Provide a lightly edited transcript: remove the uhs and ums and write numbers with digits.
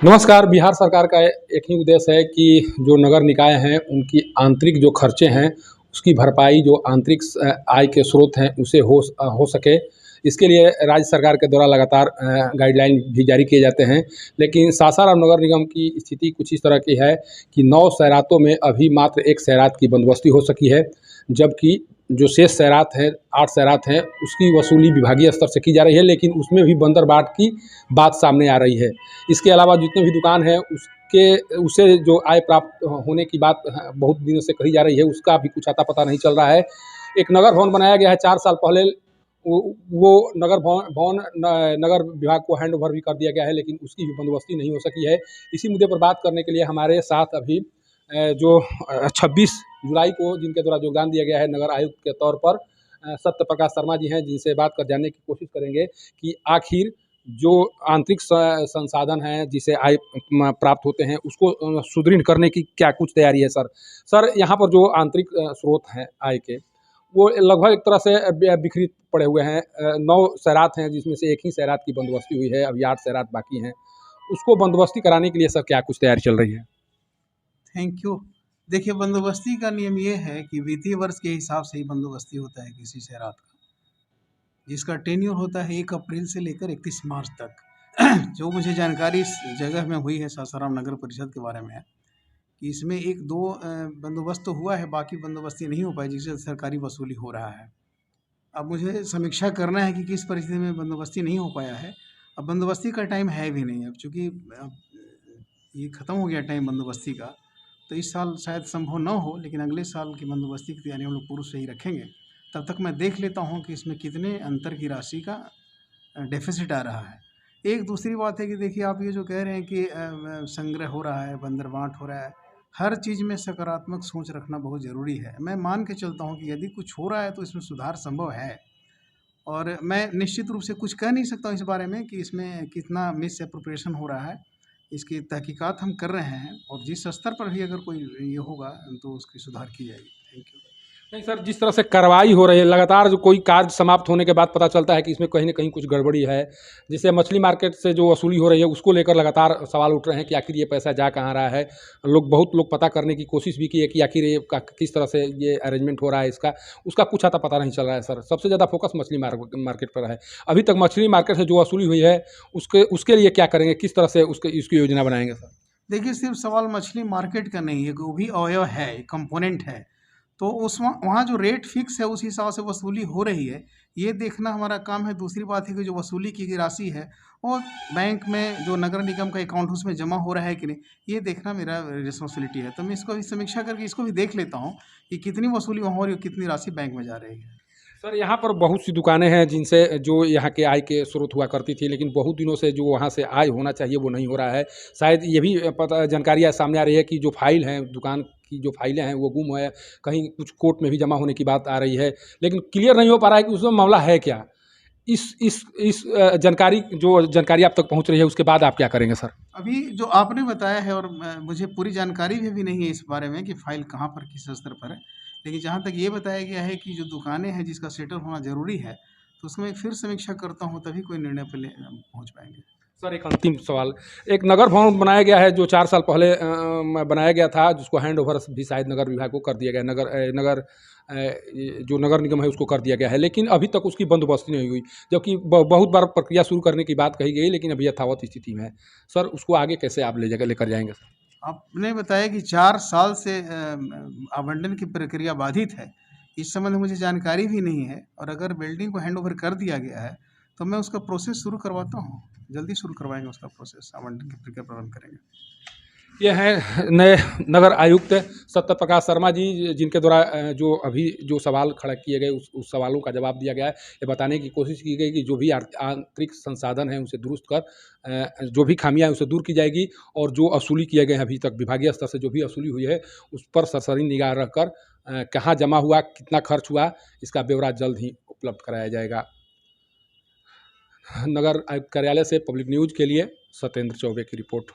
नमस्कार। बिहार सरकार का एक ही उद्देश्य है कि जो नगर निकाय हैं उनकी आंतरिक जो खर्चे हैं उसकी भरपाई जो आंतरिक आय के स्रोत हैं उसे हो सके। इसके लिए राज्य सरकार के द्वारा लगातार गाइडलाइन भी जारी किए जाते हैं। लेकिन सासाराम नगर निगम की स्थिति कुछ इस तरह की है कि 9 खैरातों में अभी मात्र 1 खैरात की बंदोबस्ती हो सकी है, जबकि जो शेष खैरात हैं 8 खैरात हैं उसकी वसूली विभागीय स्तर से की जा रही है, लेकिन उसमें भी बंदरबाट की बात सामने आ रही है। इसके अलावा जितने भी दुकान हैं उसे जो आय प्राप्त होने की बात बहुत दिनों से कही जा रही है, उसका भी कुछ अता पता नहीं चल रहा है। एक नगर भवन बनाया गया है 4 साल पहले, वो नगर भवन नगर विभाग को हैंड ओवर भी कर दिया गया है, लेकिन उसकी भी बंदोबस्ती नहीं हो सकी है। इसी मुद्दे पर बात करने के लिए हमारे साथ अभी जो 26 जुलाई को जिनके द्वारा योगदान दिया गया है नगर आयुक्त के तौर पर, सत्य प्रकाश शर्मा जी हैं, जिनसे बात कर जानने की कोशिश करेंगे कि आखिर जो आंतरिक संसाधन हैं जिसे आय प्राप्त होते हैं उसको सुदृढ़ करने की क्या कुछ तैयारी है सर? सर, यहाँ पर जो आंतरिक स्रोत हैं आय के, वो लगभग एक तरह से बिखरित पड़े हुए हैं। 9 खैरात हैं जिसमें से 1 ही खैरात की बंदोबस्ती हुई है, अभी 8 खैरात बाकी हैं। उसको बंदोबस्ती कराने के लिए सर क्या कुछ तैयारी चल रही है? Thank you. देखिए, बंदोबस्ती का नियम ये है कि वित्तीय वर्ष के हिसाब से ही बंदोबस्ती होता है किसी शहरात का, जिसका टेन्योर होता है 1 अप्रैल से लेकर 31 मार्च तक। जो मुझे जानकारी इस जगह में हुई है सासाराम नगर परिषद के बारे में है कि इसमें 1-2 बंदोबस्त तो हुआ है, बाकी बंदोबस्ती नहीं हो पाई जिससे सरकारी वसूली हो रहा है। अब मुझे समीक्षा करना है कि किस परिस्थिति में बंदोबस्ती नहीं हो पाया है। अब बंदोबस्ती का टाइम है भी नहीं, अब चूँकि अब ये ख़त्म हो गया टाइम बंदोबस्ती का, तो इस साल शायद संभव ना हो, लेकिन अगले साल की बंदोबस्ती की तैयारी हम लोग पूर्व से ही रखेंगे। तब तक मैं देख लेता हूँ कि इसमें कितने अंतर की राशि का डेफ़िसिट आ रहा है। एक दूसरी बात है कि देखिए, आप ये जो कह रहे हैं कि संग्रह हो रहा है, बंदरबांट हो रहा है, हर चीज़ में सकारात्मक सोच रखना बहुत ज़रूरी है। मैं मान के चलता हूँ कि यदि कुछ हो रहा है तो इसमें सुधार संभव है, और मैं निश्चित रूप से कुछ कह नहीं सकता हूँ इस बारे में कि इसमें कितना मिस एप्रोप्रिएशन हो रहा है। इसकी तहकीकात हम कर रहे हैं, और जिस स्तर पर भी अगर कोई ये होगा तो उसकी सुधार की जाएगी। Thank you. नहीं सर, जिस तरह से कार्रवाई हो रही है लगातार, जो कोई कार्य समाप्त होने के बाद पता चलता है कि इसमें कहीं न कहीं कुछ गड़बड़ी है। जैसे मछली मार्केट से जो वसूली हो रही है उसको लेकर लगातार सवाल उठ रहे हैं कि आखिर ये पैसा जा कहाँ रहा है। बहुत लोग पता करने की कोशिश भी की है कि आखिर ये किस तरह से ये अरेंजमेंट हो रहा है इसका, उसका कुछ अता पता नहीं चल रहा है सर। सबसे ज़्यादा फोकस मछली मार्केट पर है। अभी तक मछली मार्केट से जो वसूली हुई है उसके लिए क्या करेंगे? किस तरह से उसकी योजना बनाएँगे सर? देखिए, सिर्फ सवाल मछली मार्केट का नहीं है, वो भी अवयव है, कंपोनेंट है। तो उस वहाँ जो रेट फिक्स है उस हिसाब से वसूली हो रही है, ये देखना हमारा काम है। दूसरी बात है कि जो वसूली की गई राशि है वो बैंक में जो नगर निगम का अकाउंट उसमें जमा हो रहा है कि नहीं, ये देखना मेरा रिस्पॉन्सिबिलिटी है। तो मैं इसको भी समीक्षा करके इसको भी देख लेता हूँ कि कितनी वसूली वहाँ हो रही है और कितनी राशि बैंक में जा रही है। सर, यहाँ पर बहुत सी दुकानें हैं जिनसे जो यहाँ के आय के स्रोत हुआ करती थी, लेकिन बहुत दिनों से जो वहाँ से आय होना चाहिए वो नहीं हो रहा है। शायद ये भी पता जानकारियाँ सामने आ रही है कि जो फाइल हैं दुकान की, जो फाइलें हैं वो गुम है, कहीं कुछ कोर्ट में भी जमा होने की बात आ रही है, लेकिन क्लियर नहीं हो पा रहा है कि उसमें मामला है क्या। इस जानकारी आप तक पहुँच रही है उसके बाद आप क्या करेंगे सर? अभी जो आपने बताया है, और मुझे पूरी जानकारी भी नहीं है इस बारे में कि फ़ाइल कहाँ पर किस स्तर पर है। लेकिन जहाँ तक ये बताया गया है कि जो दुकानें हैं जिसका सेटल होना ज़रूरी है, तो उसमें फिर समीक्षा करता हूँ तभी कोई निर्णय पे पहुँच पाएँगे। सर, एक अंतिम सवाल। एक नगर भवन बनाया गया है जो 4 साल पहले बनाया गया था, जिसको हैंड ओवर भी शायद नगर विभाग को कर दिया गया है। ये जो नगर निगम है उसको कर दिया गया है, लेकिन अभी तक उसकी बंदोबस्ती नहीं हुई, जबकि बहुत बार प्रक्रिया शुरू करने की बात कही गई, लेकिन अभी यथावत स्थिति में है। सर, उसको आगे कैसे आप लेकर जाएंगे सर? आपने बताया कि 4 साल से आवंटन की प्रक्रिया बाधित है। इस संबंध में मुझे जानकारी भी नहीं है, और अगर बिल्डिंग को हैंडओवर कर दिया गया है, तो मैं उसका प्रोसेस शुरू करवाता हूँ। जल्दी शुरू करवाएँगे उसका प्रोसेस, आवंटन की प्रक्रिया प्रारंभ करेंगे। ये हैं नए नगर आयुक्त सत्य प्रकाश शर्मा जी, जिनके द्वारा जो सवाल खड़ा किए गए उस सवालों का जवाब दिया गया है। ये बताने की कोशिश की गई कि जो भी आंतरिक संसाधन हैं उसे दुरुस्त कर जो भी खामियां हैं उसे दूर की जाएगी, और जो वसूली किए गए हैं अभी तक विभागीय स्तर से जो भी वसूली हुई है उस पर सरसरी निगाह रखकर कहाँ जमा हुआ, कितना खर्च हुआ, इसका ब्यौरा जल्द ही उपलब्ध कराया जाएगा। नगर आयुक्त कार्यालय से पब्लिक न्यूज़ के लिए सत्येंद्र चौबे की रिपोर्ट।